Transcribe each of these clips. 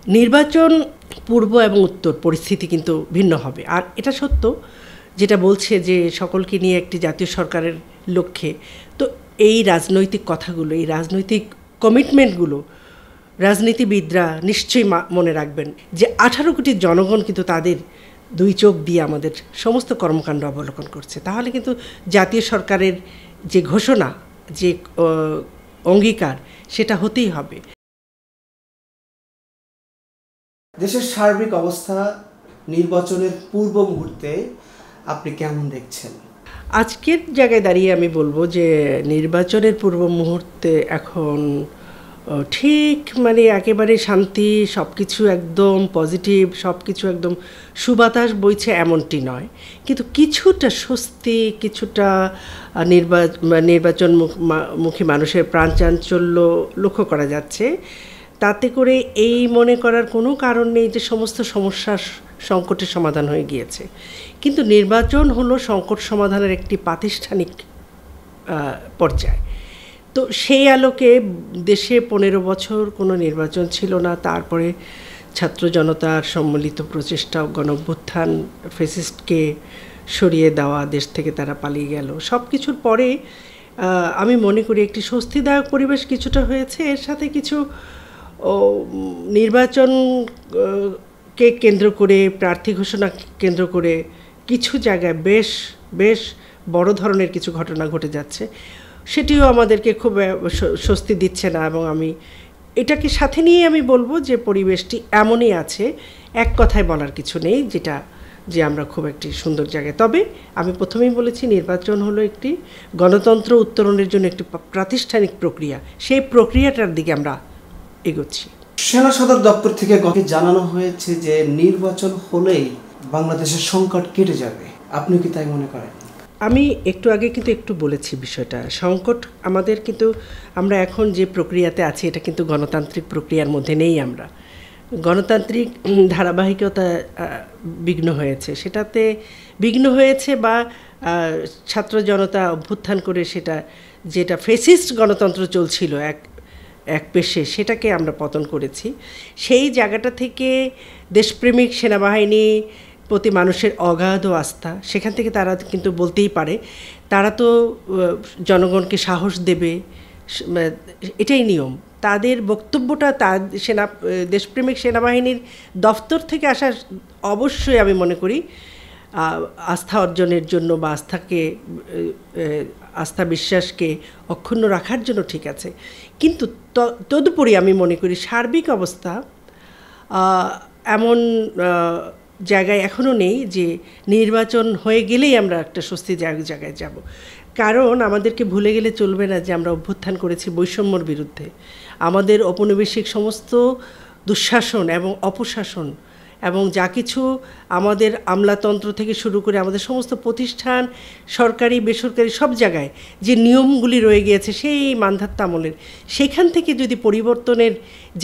নির্বাচন পূর্ব এবং উত্তর পরিস্থিতি কিন্তু ভিন্ন হবে। আর এটা সত্য যেটা বলছে যে সকলকে নিয়ে একটি জাতীয় সরকারের লক্ষ্যে, তো এই রাজনৈতিক কথাগুলো, এই রাজনৈতিক কমিটমেন্টগুলো রাজনীতিবিদরা নিশ্চয়ই মনে রাখবেন যে 18 কোটি জনগণ কিন্তু তাদের দুই চোখ দিয়ে আমাদের সমস্ত কর্মকাণ্ড অবলোকন করছে। তাহলে কিন্তু জাতীয় সরকারের যে ঘোষণা, যে অঙ্গীকার, সেটা হতেই হবে। দেশের সার্বিক অবস্থা নির্বাচনের পূর্ব মুহূর্তে আপনি কেমন দেখছেন? আজকের জায়গায় দাঁড়িয়ে আমি বলবো যে নির্বাচনের পূর্ব মুহূর্তে এখন ঠিক একেবারে শান্তি, সব কিছু একদম পজিটিভ, সব কিছু একদম সুবাতাস বইছে এমনটি নয়, কিন্তু কিছুটা স্বস্তি, কিছুটা নির্বাচনমুখী মানুষের প্রাণচাঞ্চল্য লক্ষ্য করা যাচ্ছে। তাতে করে এই মনে করার কোনো কারণ নেই যে সমস্ত সমস্যার সংকটের সমাধান হয়ে গিয়েছে, কিন্তু নির্বাচন হলো সংকট সমাধানের একটি প্রাতিষ্ঠানিক পর্যায়। তো সেই আলোকে দেশে 15 বছর কোনো নির্বাচন ছিল না, তারপরে ছাত্র জনতার সম্মিলিত প্রচেষ্টা, গণঅভ্যুত্থান, ফ্যাসিস্টকে সরিয়ে দেওয়া, দেশ থেকে তারা পালিয়ে গেল, সব কিছুর পরে আমি মনে করি একটি স্বস্তিদায়ক পরিবেশ কিছুটা হয়েছে। এর সাথে কিছু নির্বাচনকে কেন্দ্র করে, প্রার্থী ঘোষণা কেন্দ্র করে কিছু জায়গায় বেশ বেশ বড় ধরনের কিছু ঘটনা ঘটে যাচ্ছে, সেটিও আমাদেরকে খুব স্বস্তি দিচ্ছে না। এবং আমি এটাকে সাথে নিয়ে আমি বলবো যে পরিবেশটি এমনই আছে, এক কথায় বলার কিছু নেই যে আমরা খুব একটি সুন্দর জায়গায়। তবে আমি প্রথমেই বলেছি নির্বাচন হলো একটি গণতন্ত্র উত্তরণের জন্য একটি প্রাতিষ্ঠানিক প্রক্রিয়া, সেই প্রক্রিয়াটার দিকে আমরা এগোচ্ছি। সেনা সদর দপ্তর থেকে জানানো হয়েছে যে নির্বাচন হলেই বাংলাদেশের সংকট কেটে যাবে, আপনি কি তাই মনে করেন? আমি একটু আগে কিন্তু একটু বলেছি বিষয়টা, সংকট আমাদের, কিন্তু আমরা এখন যে প্রক্রিয়াতে আছি এটা কিন্তু গণতান্ত্রিক প্রক্রিয়ার মধ্যে নেই। আমরা গণতান্ত্রিক ধারাবাহিকতা বিঘ্ন হয়েছে, সেটাতে বিঘ্ন হয়েছে বা ছাত্র জনতা অভ্যুত্থান করে সেটা যেটা ফ্যাসিস্ট গণতন্ত্র চলছিল এক পেশে, সেটাকে আমরা পতন করেছি। সেই জায়গাটা থেকে দেশপ্রেমিক সেনাবাহিনী প্রতি মানুষের অগাধ আস্থা, সেখান থেকে তারা কিন্তু বলতেই পারে, তারা তো জনগণকে সাহস দেবে, এটাই নিয়ম। তাদের বক্তব্যটা দেশপ্রেমিক সেনাবাহিনীর দফতর থেকে আসা অবশ্যই আমি মনে করি আস্থা অর্জনের জন্য বা আস্থা বিশ্বাসকে অক্ষুণ্ণ রাখার জন্য ঠিক আছে। কিন্তু তদুপরি আমি মনে করি সার্বিক অবস্থা এমন জায়গায় এখনও নেই যে নির্বাচন হয়ে গেলেই আমরা একটা স্বস্তির জায়গায় যাব। কারণ আমাদেরকে ভুলে গেলে চলবে না যে আমরা অভ্যুত্থান করেছি বৈষম্যর বিরুদ্ধে। আমাদের ঔপনিবেশিক সমস্ত দুঃশাসন এবং অপশাসন এবং যা কিছু আমাদের আমলাতন্ত্র থেকে শুরু করে আমাদের সমস্ত প্রতিষ্ঠান, সরকারি বেসরকারি সব জায়গায় যে নিয়মগুলি রয়ে গিয়েছে সেই মান্ধাত্তা আমলের, সেখান থেকে যদি পরিবর্তনের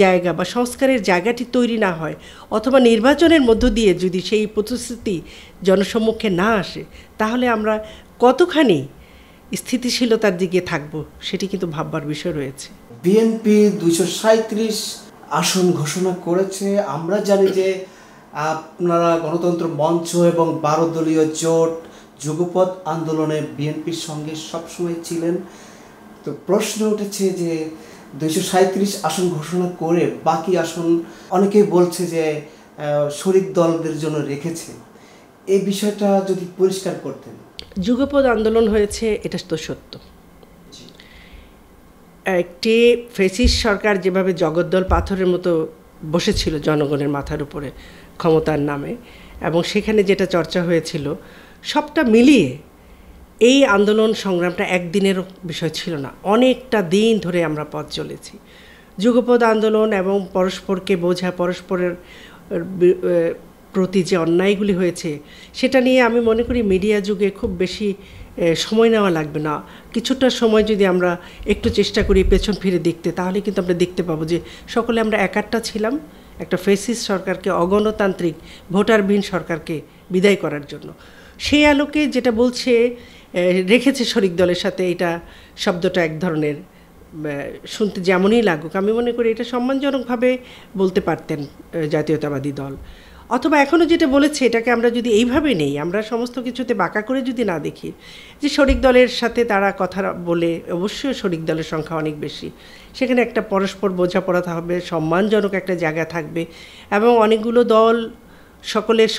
জায়গা বা সংস্কারের জায়গাটি তৈরি না হয়, অথবা নির্বাচনের মধ্য দিয়ে যদি সেই প্রতিশ্রুতি জনসম্মুখে না আসে, তাহলে আমরা কতখানি স্থিতিশীলতার দিকে থাকব সেটি কিন্তু ভাববার বিষয় রয়েছে। বিএনপি 237 আসন ঘোষণা করেছে। আমরা জানি যে আপনারা গণতন্ত্র মঞ্চ এবং 12 দলীয় জোট যুগপৎ আন্দোলনে বিএনপির সঙ্গে সবসময় ছিলেন। তো প্রশ্ন উঠেছে যে 237 আসন ঘোষণা করে বাকি আসন অনেকেই বলছে যে শরিক দলদের জন্য রেখেছে, এই বিষয়টা যদি পরিষ্কার করতেন। যুগপৎ আন্দোলন হয়েছে, এটা তো সত্য। একটি ফ্যাসিস্ট সরকার যেভাবে জগদ্দল পাথরের মতো বসেছিল জনগণের মাথার উপরে ক্ষমতার নামে, এবং সেখানে যেটা চর্চা হয়েছিল সবটা মিলিয়ে এই আন্দোলন সংগ্রামটা একদিনের বিষয় ছিল না, অনেকটা দিন ধরে আমরা পথ চলেছি। যুগপৎ আন্দোলন এবং পরস্পরকে বোঝা, পরস্পরের প্রতি যে অন্যায়গুলি হয়েছে সেটা নিয়ে আমি মনে করি মিডিয়া যুগে খুব বেশি সময় নেওয়া লাগবে না। কিছুটা সময় যদি আমরা একটু চেষ্টা করি পেছন ফিরে দেখতে, তাহলে কিন্তু আমরা দেখতে পাবো যে সকলে আমরা একাট্টা ছিলাম একটা ফ্যাসিস্ট সরকারকে, অগণতান্ত্রিক ভোটারবিহীন সরকারকে বিদায় করার জন্য। সেই আলোকে যেটা বলছে রেখেছে শরিক দলের সাথে, এটা শব্দটা এক ধরনের শুনতে যেমনই লাগুক, আমি মনে করি এটা সম্মানজনকভাবে বলতে পারতেন জাতীয়তাবাদী দল। অথবা এখনও যেটা বলেছে এটাকে আমরা যদি এইভাবে নেই, আমরা সমস্ত কিছুতে বাঁকা করে যদি না দেখি, যে শরিক দলের সাথে তারা কথা বলে, অবশ্যই শরিক দলের সংখ্যা অনেক বেশি, সেখানে একটা পরস্পর বোঝাপড়া হবে, সম্মানজনক একটা জায়গা থাকবে, এবং অনেকগুলো দল সকলের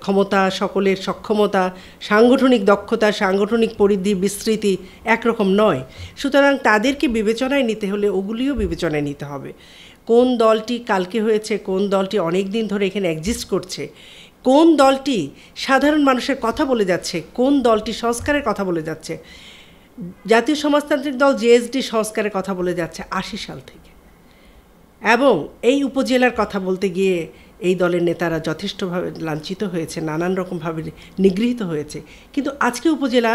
ক্ষমতা, সকলের সক্ষমতা, সাংগঠনিক দক্ষতা, সাংগঠনিক পরিধি, বিস্তৃতি একরকম নয়। সুতরাং তাদেরকে বিবেচনায় নিতে হলে ওগুলিও বিবেচনায় নিতে হবে। কোন দলটি কালকে হয়েছে, কোন দলটি অনেক দিন ধরে এখানে এক্সিস্ট করছে, কোন দলটি সাধারণ মানুষের কথা বলে যাচ্ছে, কোন দলটি সংস্কারের কথা বলে যাচ্ছে। জাতীয় সমাজতান্ত্রিক দল জেএসডি সংস্কারের কথা বলে যাচ্ছে 80 সাল থেকে, এবং এই উপজেলার কথা বলতে গিয়ে এই দলের নেতারা যথেষ্টভাবে লাঞ্ছিত হয়েছে, নানান রকমভাবে নিগৃহীত হয়েছে। কিন্তু আজকে উপজেলা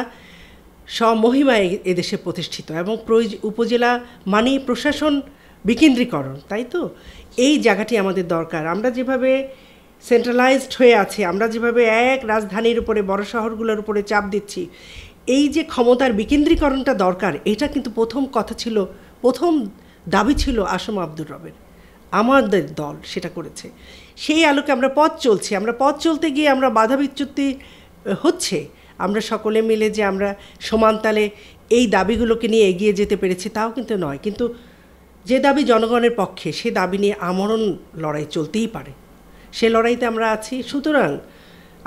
স্বমহিমায় এদেশে প্রতিষ্ঠিত, এবং উপজেলা মানেই প্রশাসন বিকেন্দ্রীকরণ, তাই তো? এই জায়গাটি আমাদের দরকার। আমরা যেভাবে সেন্ট্রালাইজড হয়ে আছি, আমরা যেভাবে এক রাজধানীর উপরে, বড় শহরগুলোর উপরে চাপ দিচ্ছি, এই যে ক্ষমতার বিকেন্দ্রীকরণটা দরকার, এটা কিন্তু প্রথম কথা ছিল, প্রথম দাবি ছিল আসম আব্দুর রবের। আমাদের দল সেটা করেছে, সেই আলোকে আমরা পথ চলছি। আমরা পথ চলতে গিয়ে আমরা বাধা বিচ্যুতি হচ্ছে, আমরা সকলে মিলে যে আমরা সমান তালে এই দাবিগুলোকে নিয়ে এগিয়ে যেতে পেরেছি তাও কিন্তু নয়। কিন্তু যে দাবি জনগণের পক্ষে, সে দাবি নিয়ে আমরণ লড়াই চলতেই পারে, সে লড়াইতে আমরা আছি। সুতরাং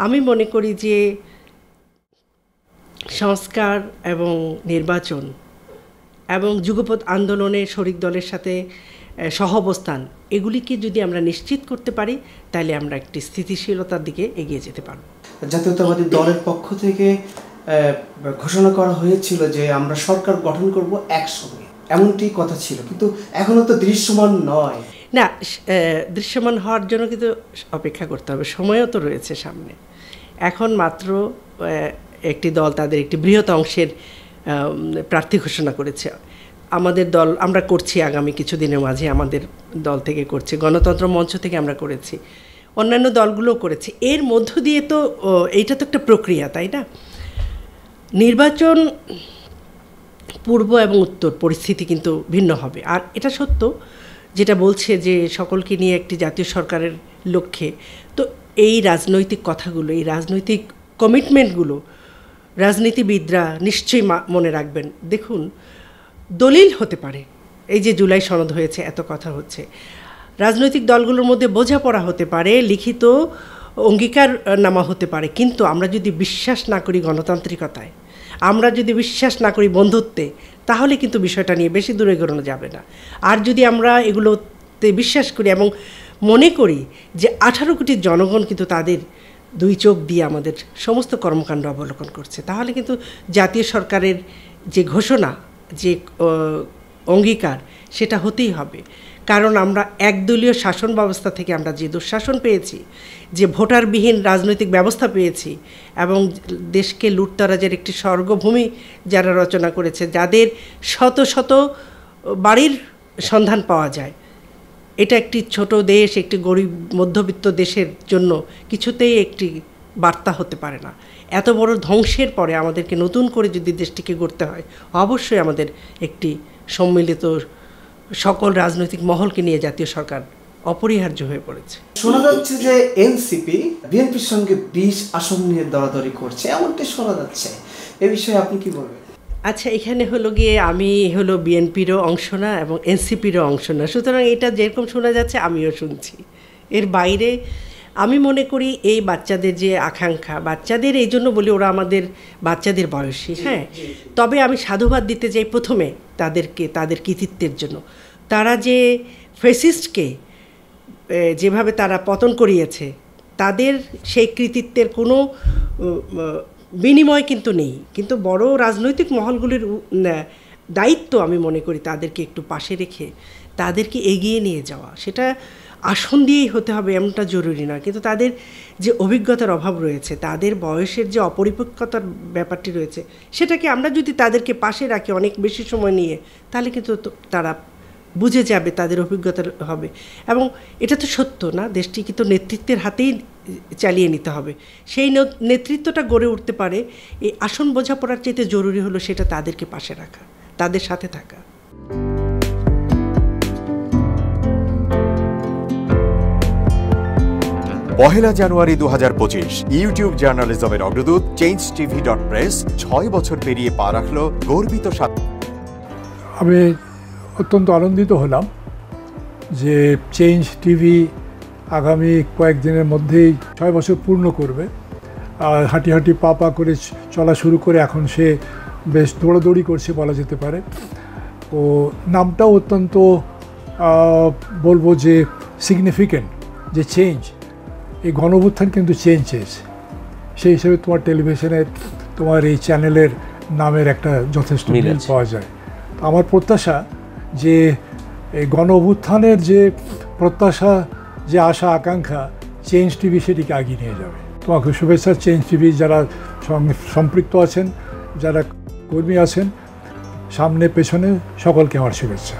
আমি মনে করি যে সংস্কার এবং নির্বাচন এবং যুগপৎ আন্দোলনে শরিক দলের সাথে সহাবস্থান, এগুলিকে যদি আমরা নিশ্চিত করতে পারি, তাহলে আমরা একটি স্থিতিশীলতার দিকে এগিয়ে যেতে পারব। জাতীয়তাবাদী দলের পক্ষ থেকে ঘোষণা করা হয়েছিল যে আমরা সরকার গঠন করব একসঙ্গে, এমনটি কথা ছিল, কিন্তু এখনো তো দৃশ্যমান নয়। না, দৃশ্যমান হওয়ার জন্য কিন্তু অপেক্ষা করতে হবে, সময়ও তো রয়েছে সামনে। এখন মাত্র একটি দল তাদের একটি বৃহৎ অংশের প্রার্থী ঘোষণা করেছে। আমাদের দল আমরা করছি, আগামী কিছুদিনের মাঝে আমাদের দল থেকে করছে, গণতন্ত্র মঞ্চ থেকে আমরা করেছি, অন্যান্য দলগুলোও করেছে। এর মধ্য দিয়ে তো এইটা তো একটা প্রক্রিয়া, তাই না? নির্বাচন পূর্ব এবং উত্তর পরিস্থিতি কিন্তু ভিন্ন হবে। আর এটা সত্য যেটা বলছে যে সকলকে নিয়ে একটি জাতীয় সরকারের লক্ষ্যে, তো এই রাজনৈতিক কথাগুলো, এই রাজনৈতিক কমিটমেন্টগুলো রাজনীতিবিদরা নিশ্চয়ই মনে রাখবেন। দেখুন, দলিল হতে পারে, এই যে জুলাই সনদ হয়েছে, এত কথা হচ্ছে, রাজনৈতিক দলগুলোর মধ্যে বোঝাপড়া হতে পারে, লিখিত অঙ্গীকার নামা হতে পারে, কিন্তু আমরা যদি বিশ্বাস না করি গণতান্ত্রিকতায়, আমরা যদি বিশ্বাস না করি বন্ধুত্বে, তাহলে কিন্তু বিষয়টা নিয়ে বেশি দূরে এগোনো যাবে না। আর যদি আমরা এগুলোতে বিশ্বাস করি এবং মনে করি যে 18 কোটি জনগণ কিন্তু তাদের দুই চোখ দিয়ে আমাদের সমস্ত কর্মকাণ্ড অবলোকন করছে, তাহলে কিন্তু জাতীয় সরকারের যে ঘোষণা, যে অঙ্গীকার, সেটা হতেই হবে। কারণ আমরা একদলীয় শাসন ব্যবস্থা থেকে আমরা যে দুঃশাসন পেয়েছি, যে ভোটারবিহীন রাজনৈতিক ব্যবস্থা পেয়েছি, এবং দেশকে লুটতরাজের একটি স্বর্গভূমি যারা রচনা করেছে, যাদের শত শত বাড়ির সন্ধান পাওয়া যায়, এটা একটি ছোট দেশ, একটি গরিব মধ্যবিত্ত দেশের জন্য কিছুতেই একটি বার্তা হতে পারে না। এত বড় ধ্বংসের পরে আমাদেরকে নতুন করে যদি দেশটিকে গড়তে হয়, অবশ্যই আমাদের একটি সম্মিলিত সকল রাজনৈতিক মহলকে নিয়ে জাতীয় সরকার অপরিহার্য হয়ে পড়েছে। শোনা যাচ্ছে যে এনসিপি বিএনপির সঙ্গে 20 আসন নিয়ে দরাদরি করছে, এমনটি শোনা যাচ্ছে, এ বিষয়ে আপনি কি বলবেন? আচ্ছা, এখানে হলো গিয়ে আমি হলো বিএনপিরও অংশ না এবং এনসিপিরও অংশ না, সুতরাং এটা যেরকম শোনা যাচ্ছে আমিও শুনছি। এর বাইরে আমি মনে করি এই বাচ্চাদের যে আকাঙ্ক্ষা, বাচ্চাদের এই জন্য বলি ওরা আমাদের বাচ্চাদের বয়সী, হ্যাঁ, তবে আমি সাধুবাদ দিতে চাই প্রথমে তাদেরকে, তাদের কৃতিত্বের জন্য। তারা যে ফ্যাসিস্টকে যেভাবে তারা পতন করিয়েছে, তাদের সেই কৃতিত্বের কোনো বিনিময় কিন্তু নেই। কিন্তু বড় রাজনৈতিক মহলগুলির দায়িত্ব আমি মনে করি তাদেরকে একটু পাশে রেখে তাদেরকে এগিয়ে নিয়ে যাওয়া। সেটা আসন দিয়েই হতে হবে এমনটা জরুরি নয়, কিন্তু তাদের যে অভিজ্ঞতার অভাব রয়েছে, তাদের বয়সের যে অপরিপক্কতার ব্যাপারটি রয়েছে, সেটাকে আমরা যদি তাদেরকে পাশে রাখি অনেক বেশি সময় নিয়ে, তাহলে কিন্তু তারা বুঝে যাবে, তাদের অভিজ্ঞতা হবে। এবং এটা তো সত্য না, দেশটি কিন্তু নেতৃত্বের হাতেই চালিয়ে নিতে হবে। সেই নেতৃত্বটা গড়ে উঠতে পারে, এই আসন বোঝাপড়ার চাইতে জরুরি হলো সেটা তাদেরকে পাশে রাখা, তাদের সাথে থাকা। 1 জানুয়ারি 2025 ইউটিউব জার্নালিজমের অগ্রদূত changetv.press 6 বছর পেরিয়ে পা রাখলো গর্বিত আমি অত্যন্ত আনন্দিত হলাম যে চেঞ্জ টিভি আগামী কয়েকদিনের মধ্যেই 6 বছর পূর্ণ করবে। আর হাঁটি হাঁটি পা পা করে চলা শুরু করে এখন সে বেশ দৌড়াদৌড়ি করছে বলা যেতে পারে। ও নামটাও অত্যন্ত বলবো যে সিগনিফিক্যান্ট, যে চেঞ্জ, এই গণঅভ্যুত্থান কিন্তু চেঞ্জ চেয়েছে। সেই হিসেবে তোমার টেলিভিশনের, তোমার এই চ্যানেলের নামের একটা যথেষ্ট মিল পাওয়া যায়। আমার প্রত্যাশা যে এই গণঅভ্যুত্থানের যে প্রত্যাশা, যে আশা আকাঙ্ক্ষা, চেঞ্জ টিভি সেটিকে এগিয়ে নিয়ে যাবে। তোমাকে শুভেচ্ছা। চেঞ্জ টিভি যারা সম্পৃক্ত আছেন, যারা কর্মী আছেন, সামনে পেছনে সকলকে আমার শুভেচ্ছা।